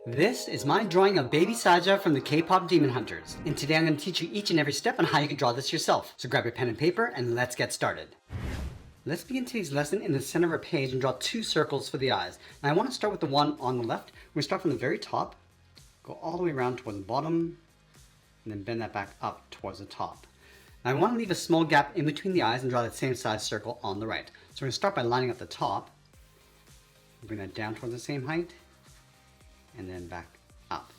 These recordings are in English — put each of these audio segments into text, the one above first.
This is my drawing of baby Saja from the K-pop Demon Hunters, and today I'm going to teach you each and every step on how you can draw this yourself. So grab your pen and paper and let's get started. Let's begin today's lesson in the center of our page and draw two circles for the eyes. Now I want to start with the one on the left. We're going to start from the very top, go all the way around towards the bottom, and then bend that back up towards the top. Now I want to leave a small gap in between the eyes and draw that same size circle on the right. So we're going to start by lining up the top, bring that down towards the same height, and then back up.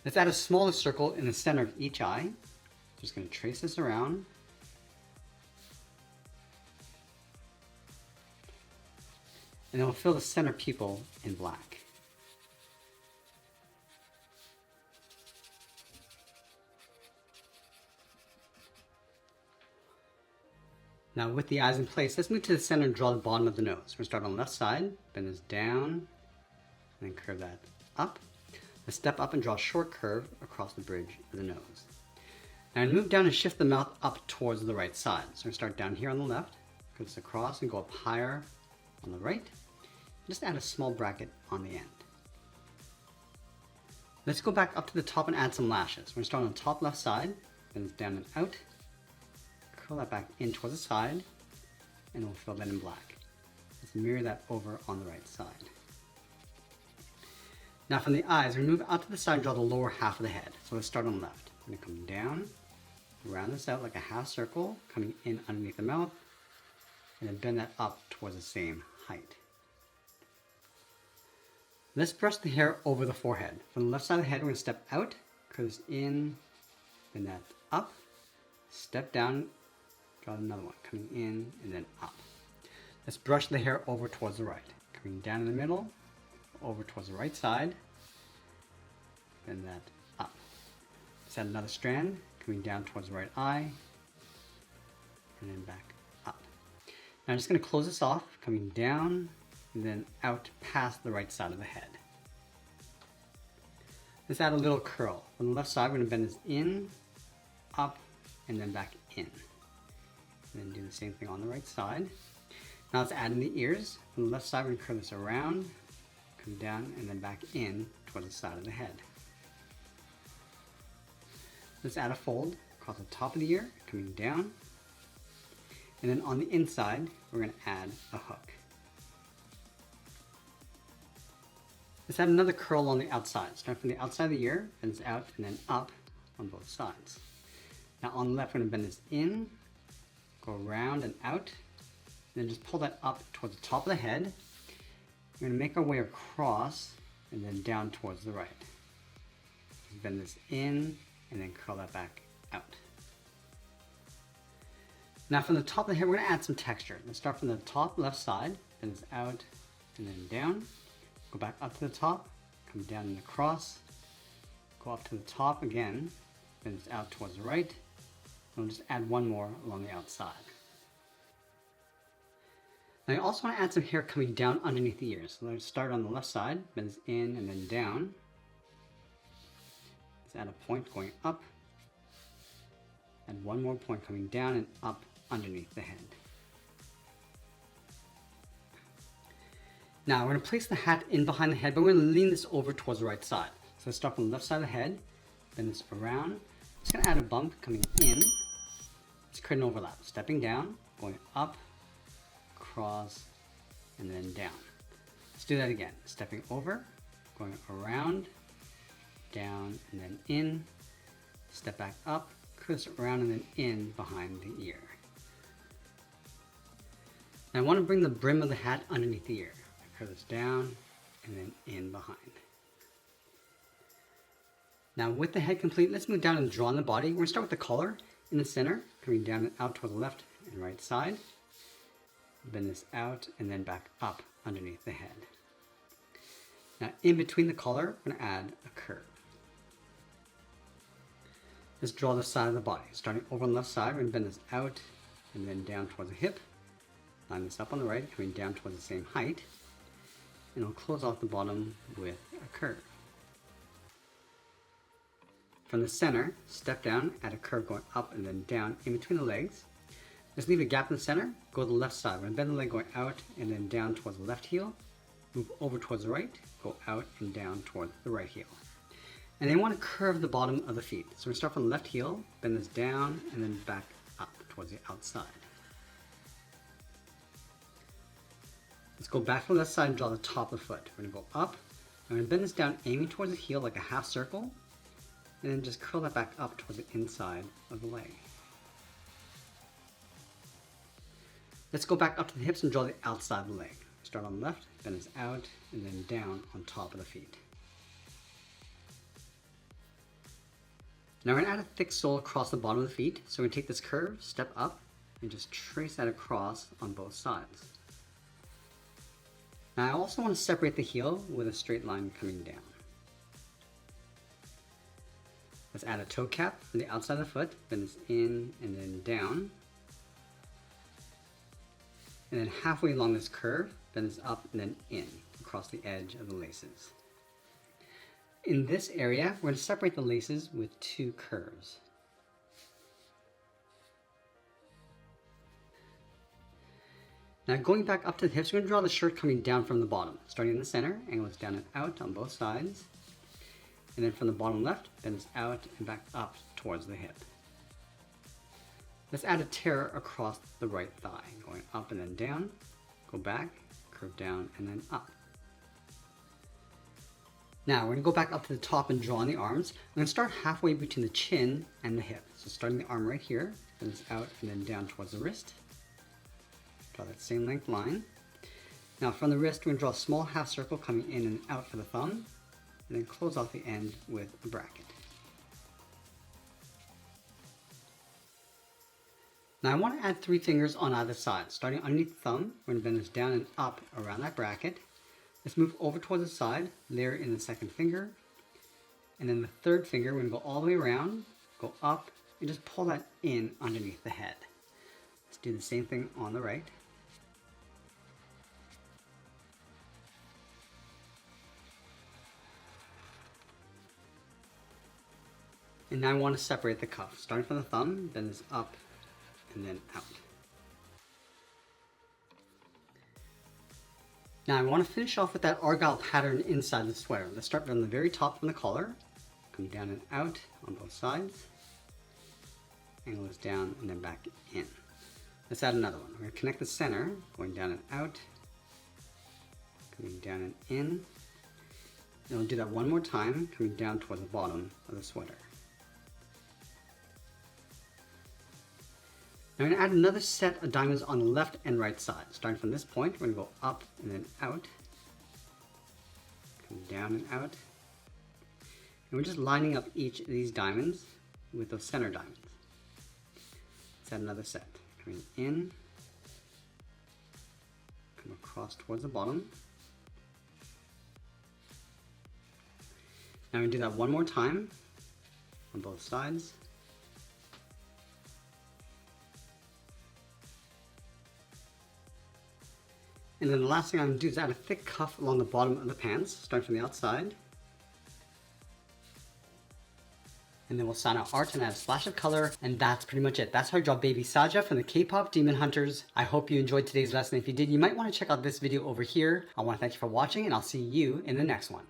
Let's add a smaller circle in the center of each eye. Just going to trace this around. And then we'll fill the center pupil in black. Now with the eyes in place, let's move to the center and draw the bottom of the nose. We're going to start on the left side, bend this down, and then curve that up. Let's step up and draw a short curve across the bridge of the nose. Now move down and shift the mouth up towards the right side. So we're going to start down here on the left, curve this across and go up higher on the right. Just add a small bracket on the end. Let's go back up to the top and add some lashes. We're going to start on the top left side, bend this down and out, curl that back in towards the side, and we'll fill that in black. Let's mirror that over on the right side. Now from the eyes, we move out to the side and draw the lower half of the head. So let's start on the left. I'm going to come down, round this out like a half circle, coming in underneath the mouth, and then bend that up towards the same height. Let's brush the hair over the forehead. From the left side of the head, we're going to step out, curve this in, bend that up, step down, draw another one, coming in and then up. Let's brush the hair over towards the right, coming down in the middle, over towards the right side, bend that up. Let's add another strand, coming down towards the right eye, and then back up. Now I'm just going to close this off, coming down, and then out past the right side of the head. Let's add a little curl. On the left side, we're going to bend this in, up, and then back in. And then do the same thing on the right side. Now let's add in the ears. On the left side, we're going to curl this around, come down, and then back in towards the side of the head. Let's add a fold across the top of the ear, coming down. And then on the inside, we're going to add a hook. Let's add another curl on the outside. Start from the outside of the ear, bend this out, and then up on both sides. Now on the left, we're going to bend this in, go around and out, and then just pull that up towards the top of the head. We're going to make our way across and then down towards the right. Just bend this in and then curl that back out. Now from the top of the head, we're going to add some texture. Let's start from the top left side, bend this out and then down. Go back up to the top, come down and across, go up to the top again, bend this out towards the right, and we'll just add one more along the outside. Now I also want to add some hair coming down underneath the ears. So let's start on the left side, bend this in and then down. Let's add a point going up, and one more point coming down and up underneath the head. Now we're going to place the hat in behind the head, but we're going to lean this over towards the right side. So let's start from the left side of the head, bend this around. Just going to add a bump coming in. Let's create an overlap. Stepping down, going up, across, and then down. Let's do that again. Stepping over, going around, down, and then in. Step back up, curve around, and then in behind the ear. Now I want to bring the brim of the hat underneath the ear. Curve this down and then in behind. Now with the head complete, let's move down and draw on the body. We're going to start with the collar in the center, coming down and out toward the left and right side. Bend this out and then back up underneath the head. Now in between the collar, we're going to add a curve. Let's draw the side of the body. Starting over on the left side, we're going to bend this out and then down towards the hip. Line this up on the right, coming down towards the same height. And we'll close off the bottom with a curve. From the center, step down, add a curve going up and then down in between the legs. Just leave a gap in the center, go to the left side. We're going to bend the leg going out and then down towards the left heel, move over towards the right, go out and down toward the right heel. And then you want to curve the bottom of the feet. So we start from the left heel, bend this down, and then back up towards the outside. Let's go back to the left side and draw the top of the foot. We're going to go up. I'm going to bend this down, aiming towards the heel like a half circle, and then just curl that back up towards the inside of the leg. Let's go back up to the hips and draw the outside of the leg. Start on the left, bend this out, and then down on top of the feet. Now we're going to add a thick sole across the bottom of the feet. So we're going to take this curve, step up, and just trace that across on both sides. Now I also want to separate the heel with a straight line coming down. Let's add a toe cap from the outside of the foot, bend this in and then down. And then halfway along this curve, bend this up and then in across the edge of the laces. In this area, we're going to separate the laces with two curves. Now going back up to the hips, we're going to draw the shirt coming down from the bottom. Starting in the center, angle this down and out on both sides. And then from the bottom left, bend this out and back up towards the hip. Let's add a tear across the right thigh, going up and then down, go back, curve down and then up. Now we're going to go back up to the top and draw on the arms. I'm going to start halfway between the chin and the hip. So starting the arm right here, bend this out and then down towards the wrist. Draw that same length line. Now from the wrist, we're going to draw a small half circle coming in and out for the thumb, and then close off the end with a bracket. Now I want to add 3 fingers on either side. Starting underneath the thumb, we're going to bend this down and up around that bracket. Let's move over towards the side, layer in the second finger, and then the third finger, we're going to go all the way around, go up, and just pull that in underneath the head. Let's do the same thing on the right. And now I want to separate the cuff. Starting from the thumb, bend this up and then out. Now I want to finish off with that argyle pattern inside the sweater. Let's start from the very top from the collar, come down and out on both sides, angle this down and then back in. Let's add another one. We're going to connect the center, going down and out, coming down and in. And we'll do that one more time, coming down towards the bottom of the sweater. Now I'm going to add another set of diamonds on the left and right side. Starting from this point, we're going to go up and then out, come down and out. And we're just lining up each of these diamonds with those center diamonds. Let's add another set. Coming in, come across towards the bottom. Now we do that one more time on both sides. And then the last thing I'm going to do is add a thick cuff along the bottom of the pants, starting from the outside. And then we'll sign out art and add a splash of color, and that's pretty much it. That's how I draw baby Saja from the K-pop Demon Hunters. I hope you enjoyed today's lesson. If you did, you might want to check out this video over here. I want to thank you for watching, and I'll see you in the next one.